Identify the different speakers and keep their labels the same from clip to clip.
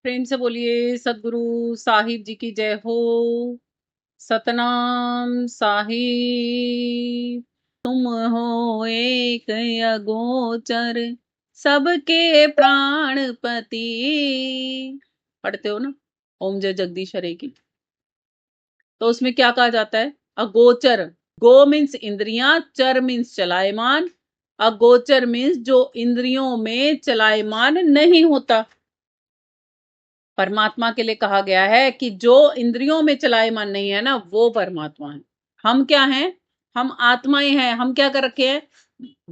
Speaker 1: प्रेम से बोलिए सदगुरु साहिब जी की जय हो। सतनाम साहिब। तुम हो एक अगोचर, सबके प्राणपति। पढ़ते हो ना ओम जय जगदीश हरे की। तो उसमें क्या कहा जाता है? अगोचर। गो मीन्स इंद्रियां, चर मीन्स चलायमान, अगोचर मीन्स जो इंद्रियों में चलायमान नहीं होता। परमात्मा के लिए कहा गया है कि जो इंद्रियों में चलायमान नहीं है ना, वो परमात्मा है। हम क्या हैं? हम आत्माएं हैं। हम क्या कर रखे हैं?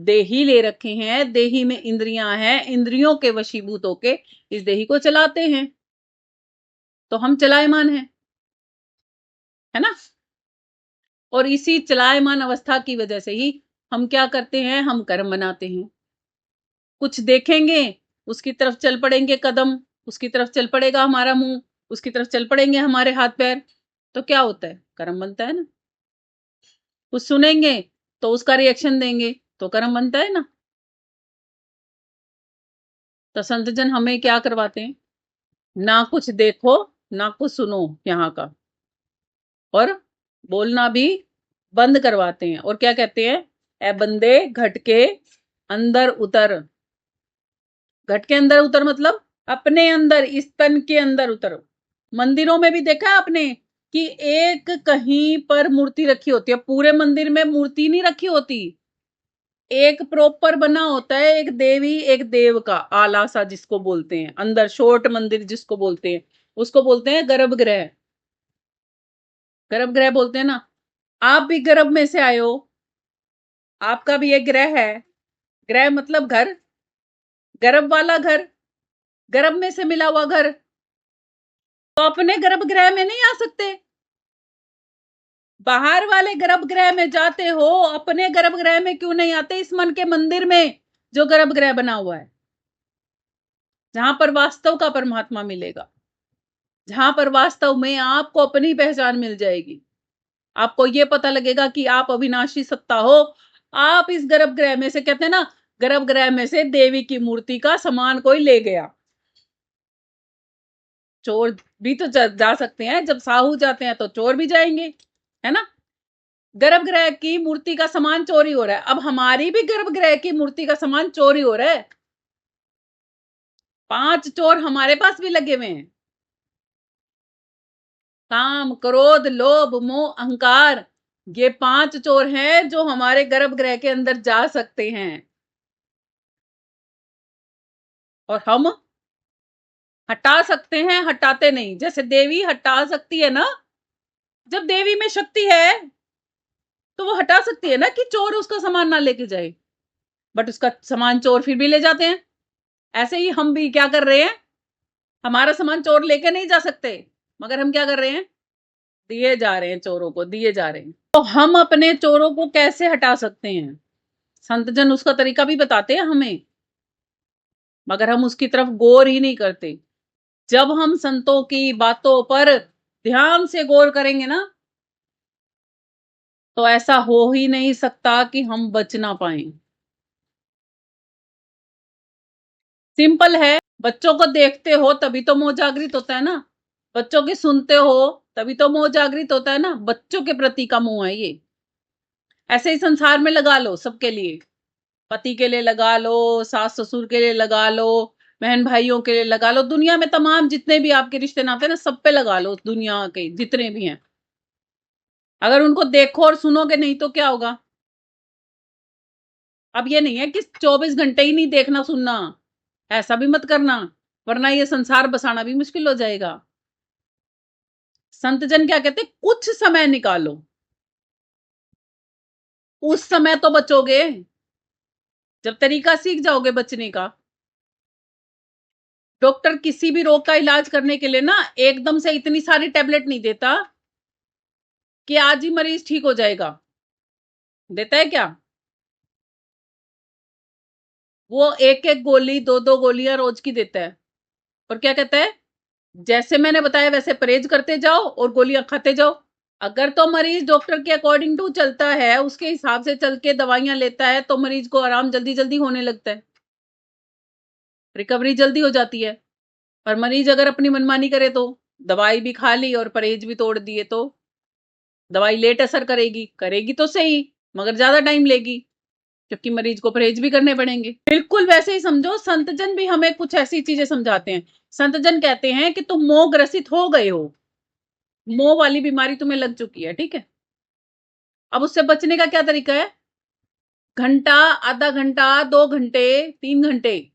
Speaker 1: देही ले रखे हैं, देही में इंद्रियां हैं, इंद्रियों के वशीभूत होके इस देही को चलाते हैं। तो हम चलायमान हैं, है ना। और इसी चलायमान अवस्था की वजह से ही हम क्या करते हैं? हम कर्म बनाते हैं। कुछ देखेंगे, उसकी तरफ चल पड़ेंगे कदम, उसकी तरफ चल पड़ेगा हमारा मुंह, उसकी तरफ चल पड़ेंगे हमारे हाथ पैर। तो क्या होता है? कर्म बनता है ना। कुछ सुनेंगे तो उसका रिएक्शन देंगे, तो कर्म बनता है ना। तो संतजन हमें क्या करवाते हैं? ना कुछ देखो, ना कुछ सुनो यहाँ का, और बोलना भी बंद करवाते हैं। और क्या कहते हैं? ए बंदे घट के अंदर उतर। घट के अंदर उतर मतलब अपने अंदर, इस तन के अंदर उतरो। मंदिरों में भी देखा है आपने कि एक कहीं पर मूर्ति रखी होती है, पूरे मंदिर में मूर्ति नहीं रखी होती। एक प्रॉपर बना होता है, एक देवी एक देव का आला सा जिसको बोलते हैं, अंदर शोर्ट मंदिर जिसको बोलते हैं, उसको बोलते हैं गर्भगृह। गर्भगृह बोलते हैं ना। आप भी गर्भ में से आए हो, आपका भी एक ग्रह है। ग्रह मतलब घर, गर्भ वाला घर, गर्भ में से मिला हुआ घर। तो अपने गर्भगृह में नहीं आ सकते, बाहर वाले गर्भगृह में जाते हो, अपने गर्भगृह में क्यों नहीं आते? इस मन के मंदिर में जो गर्भगृह बना हुआ है, जहां पर वास्तव का परमात्मा मिलेगा, जहां पर वास्तव में आपको अपनी पहचान मिल जाएगी। आपको ये पता लगेगा कि आप अविनाशी सत्ता हो। आप इस गर्भगृह में से, कहते हैं ना, गर्भगृह में से देवी की मूर्ति का सामान कोई ले गया। चोर भी तो जा सकते हैं, जब साहू जाते हैं तो चोर भी जाएंगे, है ना। गर्भगृह की मूर्ति का सामान चोरी हो रहा है, अब हमारी भी गर्भगृह की मूर्ति का सामान चोरी हो रहा है। 5 चोर हमारे पास भी लगे हुए हैं। काम, क्रोध, लोभ, मोह, अहंकार, ये 5 चोर हैं जो हमारे गर्भगृह के अंदर जा सकते हैं। और हम हटा सकते हैं, हटाते नहीं। जैसे देवी हटा सकती है ना, जब देवी में शक्ति है तो वो हटा सकती है ना कि चोर उसका सामान ना लेके जाए, बट उसका सामान चोर फिर भी ले जाते हैं। ऐसे ही हम भी क्या कर रहे हैं? हमारा सामान चोर लेके नहीं जा सकते, मगर हम क्या कर रहे हैं? दिए जा रहे हैं, चोरों को दिए जा रहे हैं। तो हम अपने चोरों को कैसे हटा सकते हैं? संतजन उसका तरीका भी बताते हैं हमें, मगर हम उसकी तरफ गौर ही नहीं करते। जब हम संतों की बातों पर ध्यान से गौर करेंगे ना, तो ऐसा हो ही नहीं सकता कि हम बच ना पाए। सिंपल है। बच्चों को देखते हो तभी तो मोह जागृत होता है ना। बच्चों की सुनते हो तभी तो मोह जागृत होता है ना। बच्चों के प्रति का मोह है ये। ऐसे ही संसार में लगा लो, सबके लिए, पति के लिए लगा लो, सास ससुर के लिए लगा लो, बहन भाइयों के लिए लगा लो, दुनिया में तमाम जितने भी आपके रिश्ते नाते हैं ना, सब पे लगा लो, दुनिया के जितने भी हैं। अगर उनको देखो और सुनोगे नहीं तो क्या होगा? अब ये नहीं है कि 24 घंटे ही नहीं देखना सुनना, ऐसा भी मत करना, वरना ये संसार बसाना भी मुश्किल हो जाएगा। संतजन क्या कहते? कुछ समय निकालो। उस समय तो बचोगे जब तरीका सीख जाओगे बचने का। डॉक्टर किसी भी रोग का इलाज करने के लिए ना एकदम से इतनी सारी टैबलेट नहीं देता कि आज ही मरीज ठीक हो जाएगा। देता है क्या? वो एक एक गोली, दो दो गोलियां रोज की देता है। और क्या कहता है? जैसे मैंने बताया वैसे परहेज करते जाओ और गोलियां खाते जाओ। अगर तो मरीज डॉक्टर के अकॉर्डिंग टू चलता है, उसके हिसाब से चल के दवाइयां लेता है, तो मरीज को आराम जल्दी जल्दी होने लगता है, रिकवरी जल्दी हो जाती है। और मरीज अगर अपनी मनमानी करे तो दवाई भी खा ली और परहेज भी तोड़ दिए तो दवाई लेट असर करेगी, करेगी तो सही मगर ज्यादा टाइम लेगी, क्योंकि मरीज को परहेज भी करने पड़ेंगे। बिल्कुल वैसे ही समझो, संतजन भी हमें कुछ ऐसी चीजें समझाते हैं। संतजन कहते हैं कि तुम मोह ग्रसित हो गए हो, मोह वाली बीमारी तुम्हें लग चुकी है, ठीक है। अब उससे बचने का क्या तरीका है? घंटा, आधा घंटा, 2 घंटे, 3 घंटे,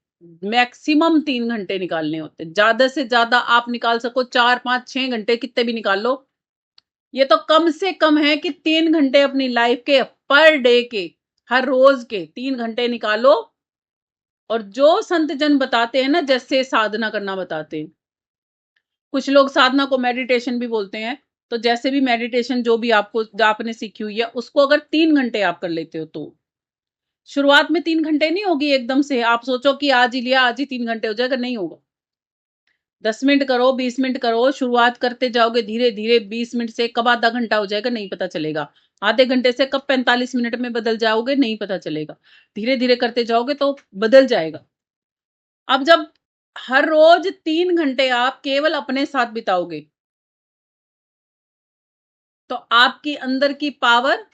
Speaker 1: मैक्सिमम 3 घंटे निकालने होते हैं। ज्यादा से ज्यादा आप निकाल सको 4, 5, 6 घंटे, कितने भी निकाल लो। ये तो कम से कम है कि 3 घंटे अपनी लाइफ के, पर डे के, हर रोज के 3 घंटे निकालो। और जो संत जन बताते हैं ना, जैसे साधना करना बताते हैं, कुछ लोग साधना को मेडिटेशन भी बोलते हैं। तो जैसे भी मेडिटेशन जो भी आपने सीखी हुई है, उसको अगर 3 घंटे आप कर लेते हो तो शुरुआत में 3 घंटे नहीं होगी एकदम से। आप सोचो कि आज ही लिया, आज ही 3 घंटे हो जाएगा, नहीं होगा। 10 मिनट करो, 20 मिनट करो, शुरुआत करते जाओगे धीरे धीरे। 20 मिनट से कब आधा घंटा हो जाएगा नहीं पता चलेगा। आधे घंटे से कब 45 मिनट में बदल जाओगे नहीं पता चलेगा। धीरे धीरे करते जाओगे तो बदल जाएगा। अब जब हर रोज 3 घंटे आप केवल अपने साथ बिताओगे, तो आपकी अंदर की पावर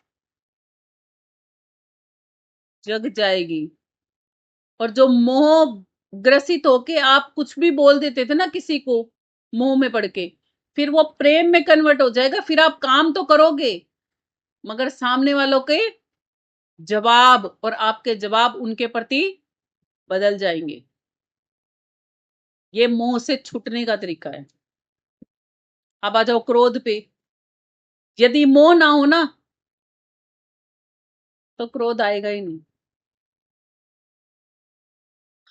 Speaker 1: जग जाएगी। और जो मोह ग्रसित होके आप कुछ भी बोल देते थे ना किसी को, मोह में पड़ के, फिर वो प्रेम में कन्वर्ट हो जाएगा। फिर आप काम तो करोगे मगर सामने वालों के जवाब और आपके जवाब उनके प्रति बदल जाएंगे। ये मोह से छूटने का तरीका है। अब आ जाओ क्रोध पे। यदि मोह ना हो ना, तो क्रोध आएगा ही नहीं।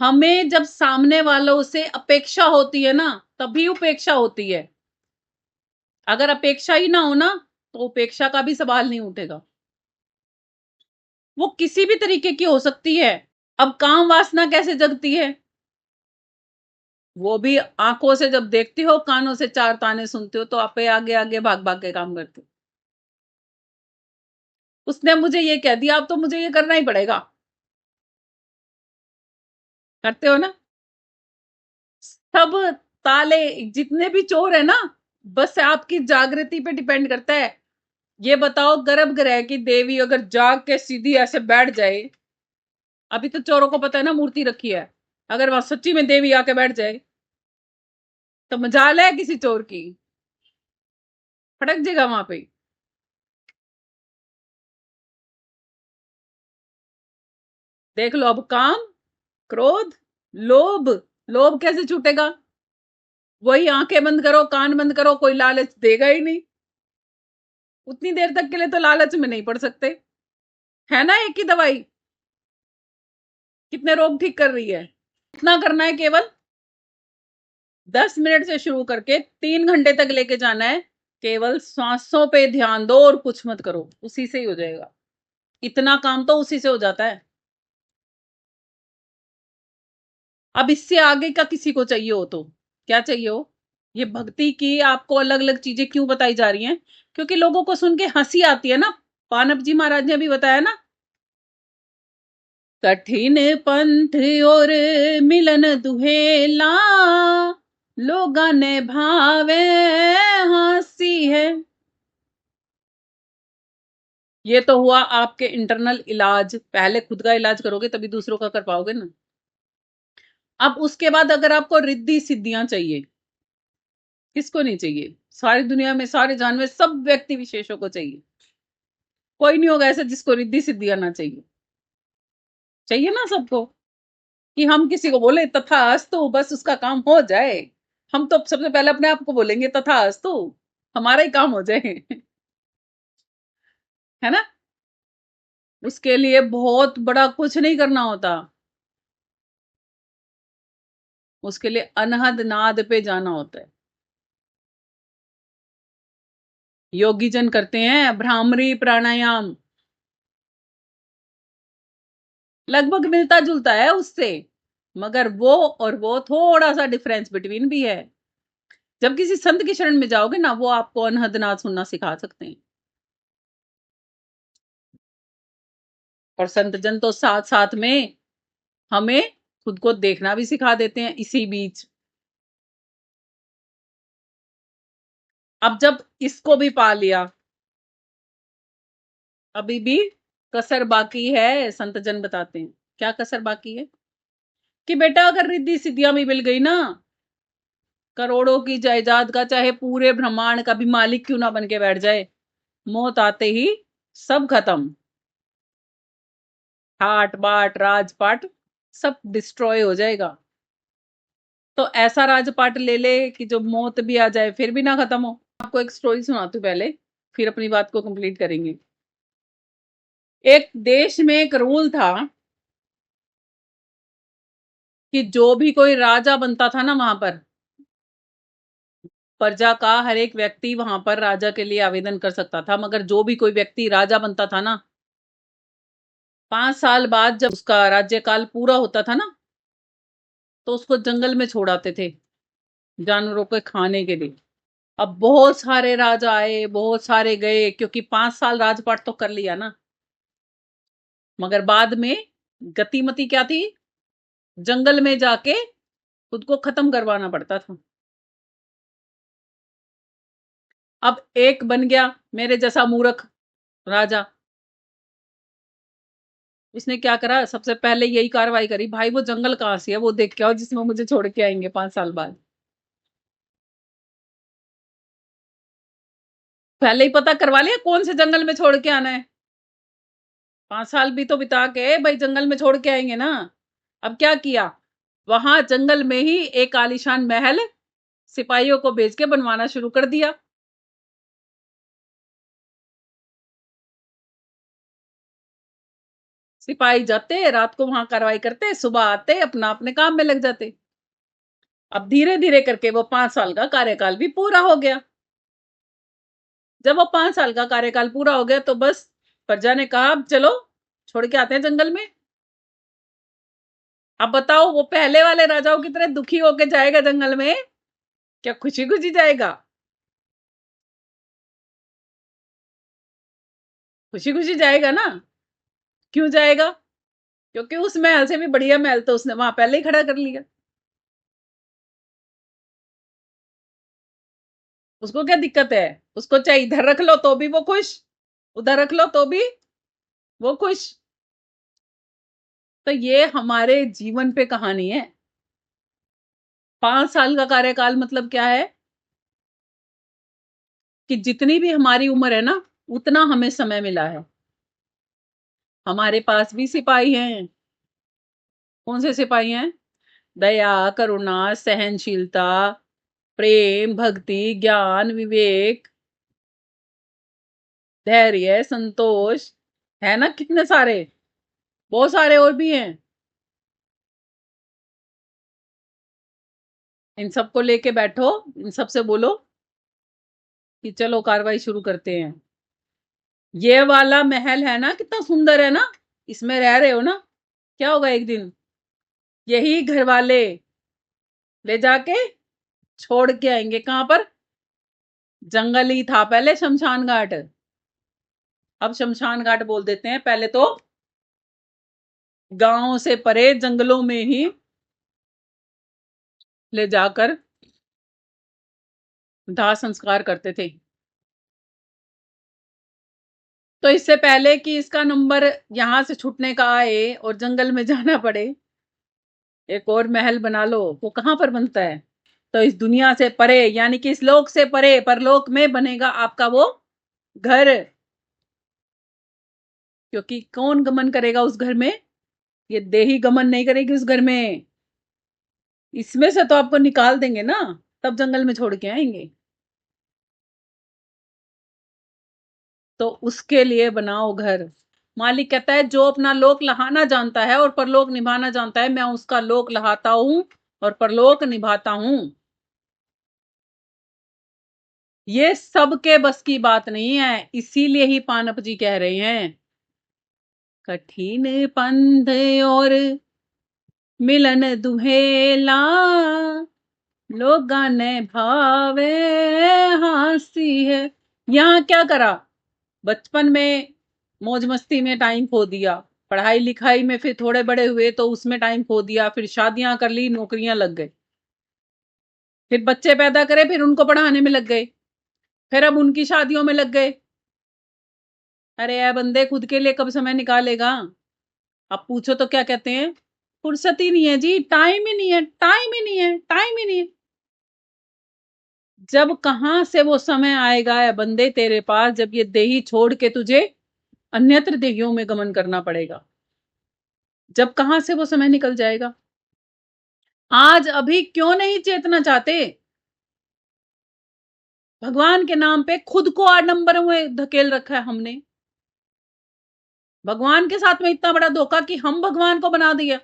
Speaker 1: हमें जब सामने वालों से अपेक्षा होती है ना, तभी उपेक्षा होती है। अगर अपेक्षा ही ना हो ना, तो उपेक्षा का भी सवाल नहीं उठेगा। वो किसी भी तरीके की हो सकती है। अब काम वासना कैसे जगती है? वो भी आंखों से जब देखती हो, कानों से चार ताने सुनते हो, तो आप आगे आगे भाग भाग के काम करते हो। उसने मुझे ये कह दिया, अब तो मुझे ये करना ही पड़ेगा। करते हो ना? सब ताले, जितने भी चोर है ना, बस आपकी जागृति पे डिपेंड करता है। ये बताओ, गर्भगृह की देवी अगर जाग के सीधी ऐसे बैठ जाए, अभी तो चोरों को पता है ना मूर्ति रखी है, अगर वहां सच्ची में देवी आके बैठ जाए तो मजाल है किसी चोर की, फटक जाएगा वहां पे। देख लो, अब काम, क्रोध, लोभ। लोभ कैसे छूटेगा? वही आंखें बंद करो, कान बंद करो, कोई लालच देगा ही नहीं। उतनी देर तक के लिए तो लालच में नहीं पड़ सकते। है ना एक ही दवाई, कितने रोग ठीक कर रही है। इतना करना है, केवल 10 मिनट से शुरू करके 3 घंटे तक लेके जाना है। केवल सांसों पे ध्यान दो और कुछ मत करो, उसी से ही हो जाएगा। इतना काम तो उसी से हो जाता है। अब इससे आगे का किसी को चाहिए हो तो क्या चाहिए हो? ये भक्ति की आपको अलग अलग चीजें क्यों बताई जा रही हैं? क्योंकि लोगों को सुन के हंसी आती है ना। पानप जी महाराज ने भी बताया ना, कठिन पंथ और मिलन दुहेला, लोगा ने भावे हंसी है। ये तो हुआ आपके इंटरनल इलाज। पहले खुद का इलाज करोगे तभी दूसरों का कर पाओगे ना। अब उसके बाद अगर आपको रिद्धि सिद्धियां चाहिए, किसको नहीं चाहिए? सारी दुनिया में सारे जानवर, सब व्यक्ति विशेषों को चाहिए। कोई नहीं होगा ऐसा जिसको रिद्धि सिद्धियां ना चाहिए। चाहिए ना सबको, कि हम किसी को बोले तथास्तु, बस उसका काम हो जाए। हम तो सबसे पहले अपने आप को बोलेंगे तथास्तु, हमारा ही काम हो जाए। है ना? उसके लिए बहुत बड़ा कुछ नहीं करना होता। उसके लिए अनहद नाद पे जाना होता है। योगी जन करते हैं भ्रामरी प्राणायाम, लगभग मिलता जुलता है उससे, मगर वो और वो थोड़ा सा डिफरेंस बिटवीन भी है। जब किसी संत की शरण में जाओगे ना, वो आपको अनहद नाद सुनना सिखा सकते हैं। और संत जन तो साथ साथ में हमें खुद को देखना भी सिखा देते हैं इसी बीच। अब जब इसको भी पा लिया, अभी भी कसर बाकी है। संत जन बताते हैं क्या कसर बाकी है, कि बेटा अगर रिद्धि सिद्धियां भी मिल गई ना, करोड़ों की जायदाद का, चाहे पूरे ब्रह्मांड का भी मालिक क्यों ना बन के बैठ जाए, मौत आते ही सब खत्म। ठाट बाट राजपाट सब डिस्ट्रॉय हो जाएगा। तो ऐसा राजपाट ले ले कि जो मौत भी आ जाए फिर भी ना खत्म हो। आपको एक स्टोरी सुनाती हूँ पहले, फिर अपनी बात को कंप्लीट करेंगे। एक देश में एक रूल था कि जो भी कोई राजा बनता था ना, वहां पर प्रजा का हर एक व्यक्ति वहां पर राजा के लिए आवेदन कर सकता था, मगर जो भी कोई व्यक्ति राजा बनता था ना, 5 साल बाद जब उसका राज्यकाल पूरा होता था ना, तो उसको जंगल में छोड़ आते थे जानवरों को खाने के लिए। अब बहुत सारे राजा आए, बहुत सारे गए, क्योंकि 5 साल राजपाट तो कर लिया ना, मगर बाद में गतिमति क्या थी, जंगल में जाके खुद को खत्म करवाना पड़ता था। अब एक बन गया मेरे जैसा मूर्ख राजा। इसने क्या करा, सबसे पहले यही कार्रवाई करी, भाई वो जंगल कहाँ से है वो देख के आओ जिसमें मुझे छोड़ के आएंगे 5 साल बाद। पहले ही पता करवा लिया कौन से जंगल में छोड़ के आना है। 5 साल भी तो बिता के भाई जंगल में छोड़ के आएंगे ना। अब क्या किया, वहां जंगल में ही एक आलीशान महल सिपाहियों को भेज के बनवाना शुरू कर दिया। सिपाही जाते रात को वहां कार्रवाई करते, सुबह आते अपना अपने काम में लग जाते। अब धीरे धीरे करके वो 5 साल का कार्यकाल भी पूरा हो गया। जब वो 5 साल का कार्यकाल पूरा हो गया तो बस प्रजा ने कहा अब चलो छोड़ के आते हैं जंगल में। अब बताओ वो पहले वाले राजाओं की तरह दुखी होके जाएगा जंगल में, क्या खुशी खुशी जाएगा? खुशी खुशी जाएगा ना। क्यों जाएगा? क्योंकि उस महल से भी बढ़िया महल तो उसने वहां पहले ही खड़ा कर लिया। उसको क्या दिक्कत है, उसको चाहे इधर रख लो तो भी वो खुश, उधर रख लो तो भी वो खुश। तो ये हमारे जीवन पे कहानी है। 5 साल का कार्यकाल मतलब क्या है, कि जितनी भी हमारी उम्र है ना, उतना हमें समय मिला है। हमारे पास भी सिपाही हैं। कौन से सिपाही हैं? दया, करुणा, सहनशीलता, प्रेम, भक्ति, ज्ञान, विवेक, धैर्य, संतोष, है ना कितने सारे। बहुत सारे और भी हैं। इन सबको लेके बैठो, इन सबसे बोलो कि चलो कार्रवाई शुरू करते हैं। ये वाला महल है ना, कितना सुंदर है ना, इसमें रह रहे हो ना, क्या होगा एक दिन यही घर वाले ले जाके छोड़ के आएंगे। कहां पर? जंगल ही था पहले शमशान घाट, अब शमशान घाट बोल देते हैं। पहले तो गांव से परे जंगलों में ही ले जाकर दाह संस्कार करते थे। तो इससे पहले कि इसका नंबर यहां से छूटने का आए और जंगल में जाना पड़े, एक और महल बना लो। वो कहां पर बनता है? तो इस दुनिया से परे, यानी कि इस लोक से परे परलोक में बनेगा आपका वो घर। क्योंकि कौन गमन करेगा उस घर में? ये देही गमन नहीं करेगी उस घर में। इसमें से तो आपको निकाल देंगे ना, तब जंगल में छोड़ के आएंगे। तो उसके लिए बनाओ घर। मालिक कहता है जो अपना लोक लहाना जानता है और परलोक निभाना जानता है, मैं उसका लोक लहाता हूं और परलोक निभाता हूं। ये सबके बस की बात नहीं है, इसीलिए ही पानप जी कह रहे हैं कठिन पंध और मिलन दुहेला, लोगा ने भावे हासी है। यहाँ क्या करा, बचपन में मौज मस्ती में टाइम खो दिया, पढ़ाई लिखाई में फिर थोड़े बड़े हुए तो उसमें टाइम खो दिया, फिर शादियां कर ली, नौकरियां लग गए, फिर बच्चे पैदा करे, फिर उनको पढ़ाने में लग गए। फिर अब उनकी शादियों में लग गए। अरे यार बंदे, खुद के लिए कब समय निकालेगा? अब पूछो तो क्या कहते हैं, फुर्सत ही नहीं है जी, टाइम ही नहीं है, टाइम ही नहीं है, टाइम ही नहीं है। जब कहां से वो समय आएगा है बंदे तेरे पास, जब ये देही छोड़ के तुझे अन्यत्र देहियों में गमन करना पड़ेगा। जब कहां से वो समय निकल जाएगा? आज अभी क्यों नहीं चेतना चाहते? भगवान के नाम पे खुद को आडंबरों में धकेल रखा है हमने। भगवान के साथ में इतना बड़ा धोखा कि हम भगवान को बना दिया।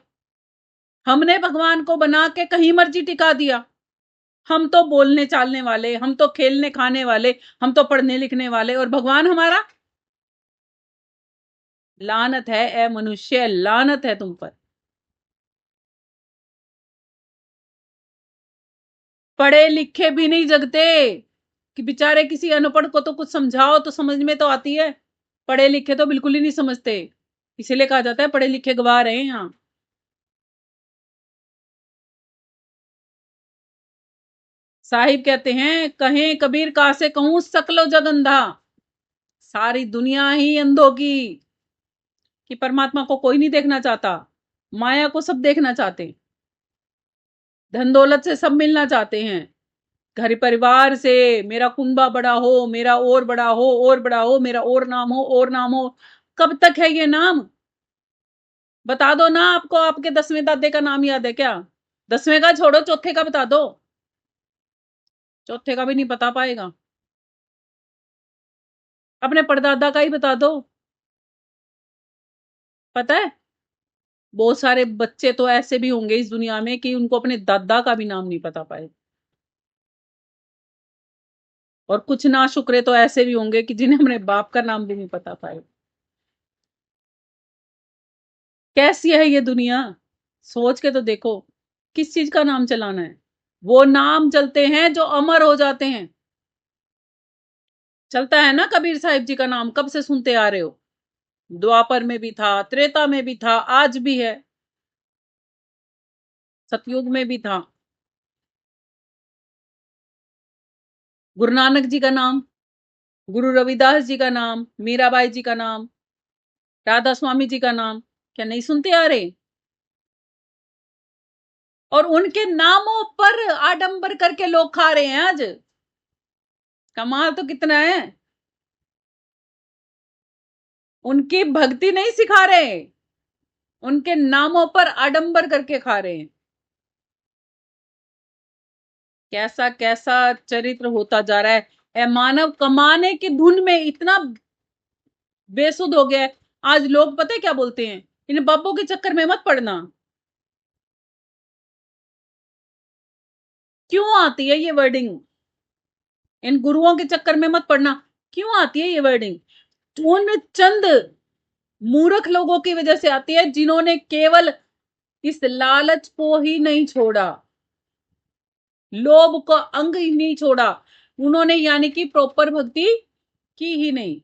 Speaker 1: हमने भगवान को बना के कहीं मर्जी टिका दिया। हम तो बोलने चालने वाले, हम तो खेलने खाने वाले, हम तो पढ़ने लिखने वाले, और भगवान हमारा। लानत है ए मनुष्य, लानत है तुम पर। पढ़े लिखे भी नहीं जगते कि बेचारे किसी अनपढ़ को तो कुछ समझाओ तो समझ में तो आती है। पढ़े लिखे तो बिल्कुल ही नहीं समझते, इसीलिए कहा जाता है पढ़े लिखे गवाह रहे यहाँ। साहिब कहते हैं, कहें कबीर का से कहूं सकलो जग अंधा। सारी दुनिया ही अंधों की, कि परमात्मा को कोई नहीं देखना चाहता, माया को सब देखना चाहते हैं, धन दौलत से सब मिलना चाहते हैं, घर परिवार से, मेरा कुंबा बड़ा हो, मेरा और बड़ा हो, और बड़ा हो, मेरा और नाम हो, और नाम हो। कब तक है ये नाम? बता दो ना, आपको आपके 10वें दादे का नाम याद है क्या? 10वें का छोड़ो, चौथे का बता दो। चौथे का भी नहीं बता पाएगा। अपने परदादा का ही बता दो। पता है, बहुत सारे बच्चे तो ऐसे भी होंगे इस दुनिया में कि उनको अपने दादा का भी नाम नहीं पता पाए। और कुछ ना शुक्रे तो ऐसे भी होंगे कि जिन्हें अपने बाप का नाम भी नहीं पता पाए। कैसी है ये दुनिया? सोच के तो देखो, किस चीज का नाम चलाना है? वो नाम चलते हैं जो अमर हो जाते हैं। चलता है ना कबीर साहिब जी का नाम, कब से सुनते आ रहे हो। द्वापर में भी था, त्रेता में भी था, आज भी है, सतयुग में भी था। गुरु नानक जी का नाम, गुरु रविदास जी का नाम, मीराबाई जी का नाम, राधा स्वामी जी का नाम, क्या नहीं सुनते आ रहे? और उनके नामों पर आडंबर करके लोग खा रहे हैं आज। कमाल तो कितना है। उनकी भक्ति नहीं सिखा रहे, उनके नामों पर आडंबर करके खा रहे हैं। कैसा कैसा चरित्र होता जा रहा है। ए मानव कमाने की धुन में इतना बेसुध हो गया है। आज लोग पता है क्या बोलते हैं, इन बाबों के चक्कर में मत पड़ना। क्यों आती है ये वर्डिंग? इन गुरुओं के चक्कर में मत पड़ना, क्यों आती है ये वर्डिंग? उन चंद मूर्ख लोगों की वजह से आती है जिन्होंने केवल इस लालच को ही नहीं छोड़ा, लोभ को अंग ही नहीं छोड़ा, उन्होंने यानी कि प्रॉपर भक्ति की ही नहीं।